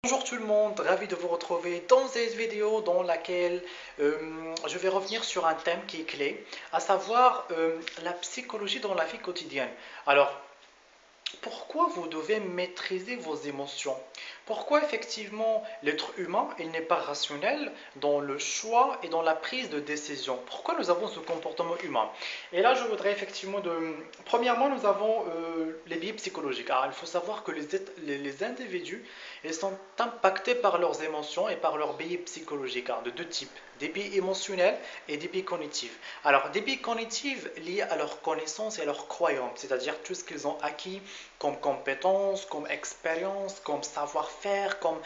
Bonjour tout le monde, ravi de vous retrouver dans cette vidéo dans laquelle je vais revenir sur un thème qui est clé, à savoir la psychologie dans la vie quotidienne. Alors, pourquoi vous devez maîtriser vos émotions? Pourquoi effectivement l'être humain, il n'est pas rationnel dans le choix et dans la prise de décision? Pourquoi nous avons ce comportement humain? Et là, je voudrais effectivement Premièrement, nous avons les biais psychologiques. Alors, il faut savoir que les individus, ils sont impactés par leurs émotions et par leurs biais psychologiques, de deux types. Des biais émotionnels et des biais cognitifs. Alors, des biais cognitifs liés à leurs connaissances et à leurs croyances, c'est-à-dire tout ce qu'ils ont acquis comme compétences, comme expérience, comme savoir-faire, comme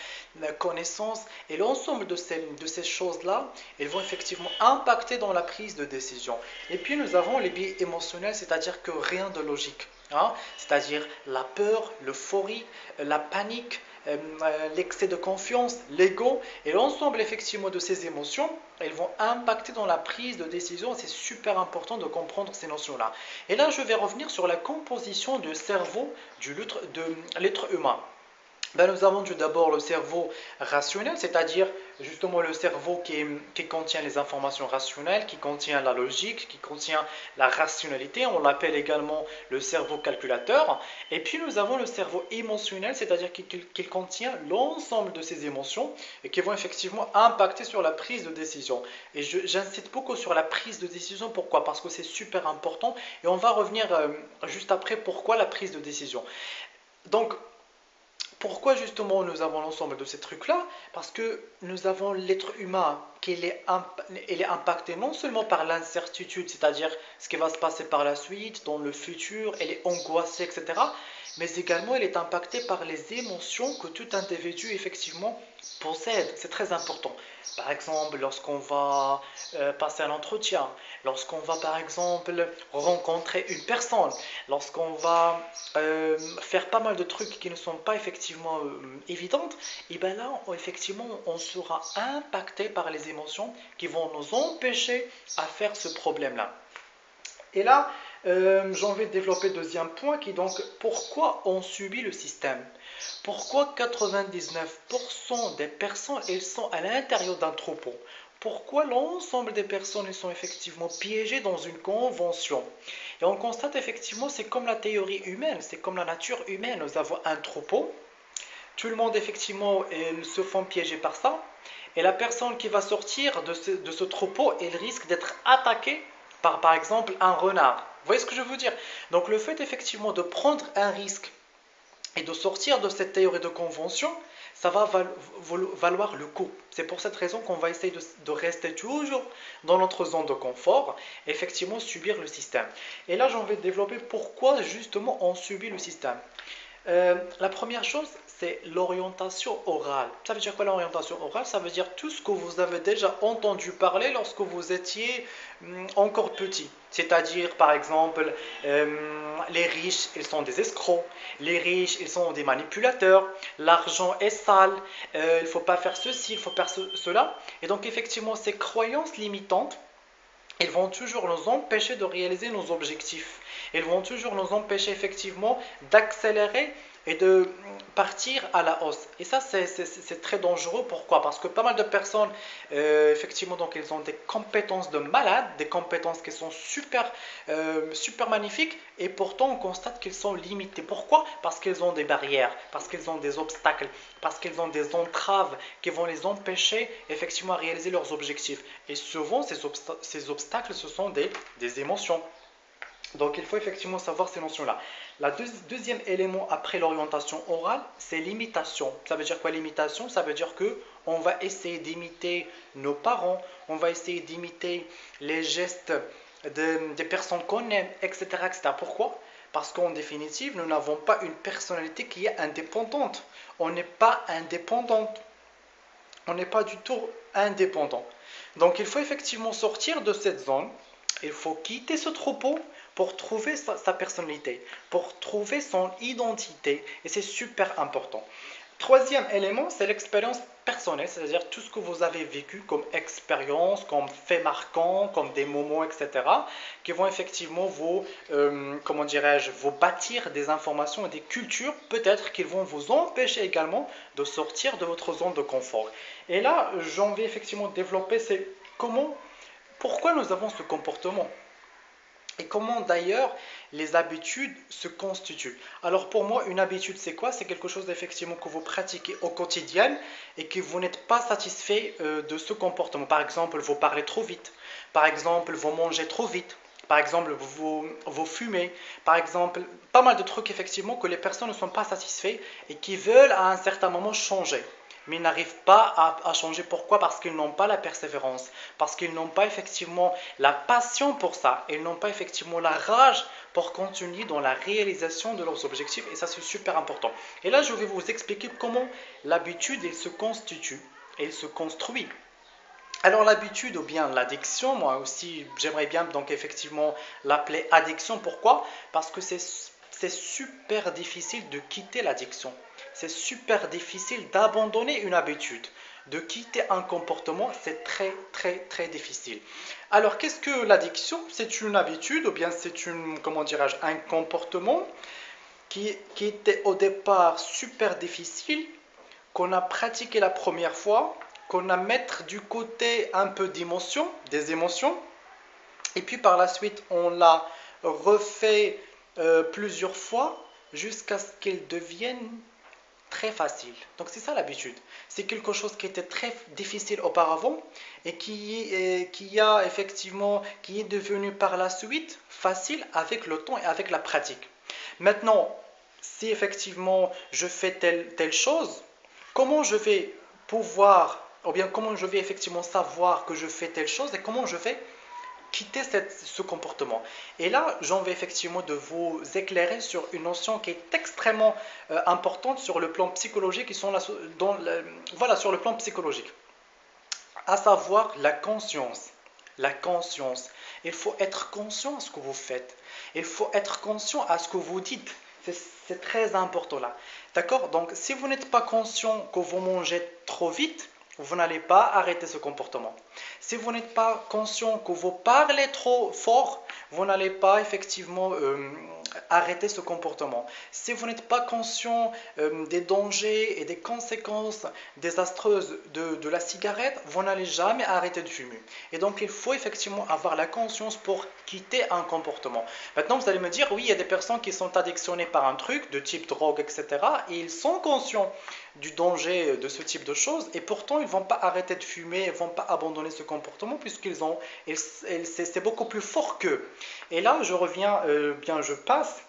connaissance. Et l'ensemble de ces choses-là, elles vont effectivement impacter dans la prise de décision. Et puis nous avons les biais émotionnels, c'est-à-dire que rien de logique. C'est-à-dire la peur, l'euphorie, la panique, l'excès de confiance, l'ego et l'ensemble effectivement de ces émotions, elles vont impacter dans la prise de décision. C'est super important de comprendre ces notions-là. Et là, je vais revenir sur la composition du cerveau de l'être humain. Nous avons tout d'abord le cerveau rationnel, c'est-à-dire justement le cerveau qui contient les informations rationnelles, qui contient la logique, qui contient la rationalité. On l'appelle également le cerveau calculateur. Et puis nous avons le cerveau émotionnel, c'est-à-dire qu'il contient l'ensemble de ces émotions et qui vont effectivement impacter sur la prise de décision. Et j'incite beaucoup sur la prise de décision. Pourquoi? Parce que c'est super important. Et on va revenir juste après pourquoi la prise de décision. Donc, pourquoi justement nous avons l'ensemble de ces trucs-là? Parce que nous avons l'être humain qui est impacté non seulement par l'incertitude, c'est-à-dire ce qui va se passer par la suite, dans le futur, elle est angoissée, etc. Mais également elle est impactée par les émotions que tout individu effectivement possède. C'est très important. Par exemple, lorsqu'on va passer un entretien, lorsqu'on va par exemple rencontrer une personne, lorsqu'on va faire pas mal de trucs qui ne sont pas effectivement évidentes, et bien là, effectivement, on sera impacté par les émotions qui vont nous empêcher à faire ce problème-là. Et là, j'ai envie de développer le deuxième point qui est donc pourquoi on subit le système. Pourquoi 99% des personnes elles sont à l'intérieur d'un troupeau? Pourquoi l'ensemble des personnes elles sont effectivement piégées dans une convention? Et on constate effectivement, c'est comme la théorie humaine, c'est comme la nature humaine. Nous avons un troupeau, tout le monde effectivement ils se font piéger par ça, et la personne qui va sortir de ce troupeau, elle risque d'être attaquée par exemple un renard. Vous voyez ce que je veux dire? Donc le fait effectivement de prendre un risque et de sortir de cette théorie de convention, ça va valoir le coup. C'est pour cette raison qu'on va essayer de rester toujours dans notre zone de confort, et effectivement subir le système. Et là, j'ai envie de développer pourquoi justement on subit le système. La première chose, c'est l'orientation orale. Ça veut dire quoi l'orientation orale? Ça veut dire tout ce que vous avez déjà entendu parler lorsque vous étiez encore petit. C'est-à-dire, par exemple, les riches, ils sont des escrocs. Les riches, ils sont des manipulateurs. L'argent est sale. Il ne faut pas faire ceci, il faut faire cela. Et donc, effectivement, ces croyances limitantes, ils vont toujours nous empêcher de réaliser nos objectifs. Ils vont toujours nous empêcher effectivement d'accélérer et de partir à la hausse. Et ça, c'est très dangereux. Pourquoi? Parce que pas mal de personnes, effectivement, donc, ils ont des compétences de malades, des compétences qui sont super magnifiques, et pourtant, on constate qu'ils sont limités. Pourquoi? Parce qu'ils ont des barrières, parce qu'ils ont des obstacles, parce qu'ils ont des entraves qui vont les empêcher, effectivement, à réaliser leurs objectifs. Et souvent, ces obstacles, ce sont des émotions. Donc il faut effectivement savoir ces notions-là. Le deuxième élément après l'orientation orale, c'est l'imitation. Ça veut dire quoi l'imitation? Ça veut dire que on va essayer d'imiter nos parents, on va essayer d'imiter les gestes des personnes qu'on aime, etc., etc. Pourquoi? Parce qu'en définitive, nous n'avons pas une personnalité qui est indépendante. On n'est pas indépendante. On n'est pas du tout indépendant. Donc il faut effectivement sortir de cette zone. Il faut quitter ce troupeau pour trouver sa personnalité, pour trouver son identité. Et c'est super important. Troisième élément, c'est l'expérience personnelle, c'est-à-dire tout ce que vous avez vécu comme expérience, comme fait marquant, comme des moments, etc., qui vont effectivement vous, comment dirais-je, vous bâtir des informations et des cultures, peut-être qu'ils vont vous empêcher également de sortir de votre zone de confort. Et là, j'en vais effectivement développer, c'est comment, pourquoi nous avons ce comportement et comment d'ailleurs les habitudes se constituent. Alors pour moi, une habitude, c'est quoi? C'est quelque chose effectivement que vous pratiquez au quotidien et que vous n'êtes pas satisfait de ce comportement. Par exemple, vous parlez trop vite. Par exemple, vous mangez trop vite. Par exemple, vous fumez. Par exemple, pas mal de trucs effectivement que les personnes ne sont pas satisfaites et qui veulent à un certain moment changer, mais ils n'arrivent pas à changer. Pourquoi? Parce qu'ils n'ont pas la persévérance, parce qu'ils n'ont pas effectivement la passion pour ça, ils n'ont pas effectivement la rage pour continuer dans la réalisation de leurs objectifs, et ça c'est super important. Et là je vais vous expliquer comment l'habitude elle se constitue, elle se construit. Alors l'habitude ou bien l'addiction, moi aussi j'aimerais bien donc effectivement l'appeler addiction. Pourquoi? Parce que c'est super difficile de quitter l'addiction. C'est super difficile d'abandonner une habitude. De quitter un comportement, c'est très très très difficile. Alors qu'est-ce que l'addiction? C'est une habitude ou bien c'est une, comment dirais-je, un comportement qui était au départ super difficile, qu'on a pratiqué la première fois, qu'on a mettre du côté un peu d'émotion, des émotions, et puis par la suite on l'a refait plusieurs fois jusqu'à ce qu'elle devienne très facile. Donc c'est ça l'habitude. C'est quelque chose qui était très difficile auparavant et qui a effectivement, qui est devenu par la suite facile avec le temps et avec la pratique. Maintenant, si effectivement je fais telle chose, comment je vais pouvoir, ou bien comment je vais effectivement savoir que je fais telle chose et comment je vais quitter ce comportement. Et là, j'en vais effectivement de vous éclairer sur une notion qui est extrêmement importante sur le plan psychologique, voilà, sur le plan psychologique, à savoir la conscience. La conscience. Il faut être conscient à ce que vous faites. Il faut être conscient à ce que vous dites. C'est très important là. D'accord? Donc, si vous n'êtes pas conscient que vous mangez trop vite, vous n'allez pas arrêter ce comportement. Si vous n'êtes pas conscient que vous parlez trop fort, vous n'allez pas effectivement arrêter ce comportement. Si vous n'êtes pas conscient des dangers et des conséquences désastreuses de la cigarette, vous n'allez jamais arrêter de fumer. Et donc il faut effectivement avoir la conscience pour quitter un comportement. Maintenant vous allez me dire, oui, il y a des personnes qui sont addictionnées par un truc de type drogue, etc. Et ils sont conscients du danger de ce type de choses et pourtant ils ne vont pas arrêter de fumer, ils ne vont pas abandonner ce comportement puisqu'ils ont, c'est beaucoup plus fort qu'eux. Et là je reviens, bien je passe,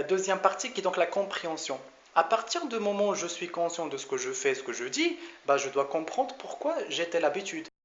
deuxième partie qui est donc la compréhension. À partir du moment où je suis conscient de ce que je fais, ce que je dis, bah, je dois comprendre pourquoi j'ai telle habitude.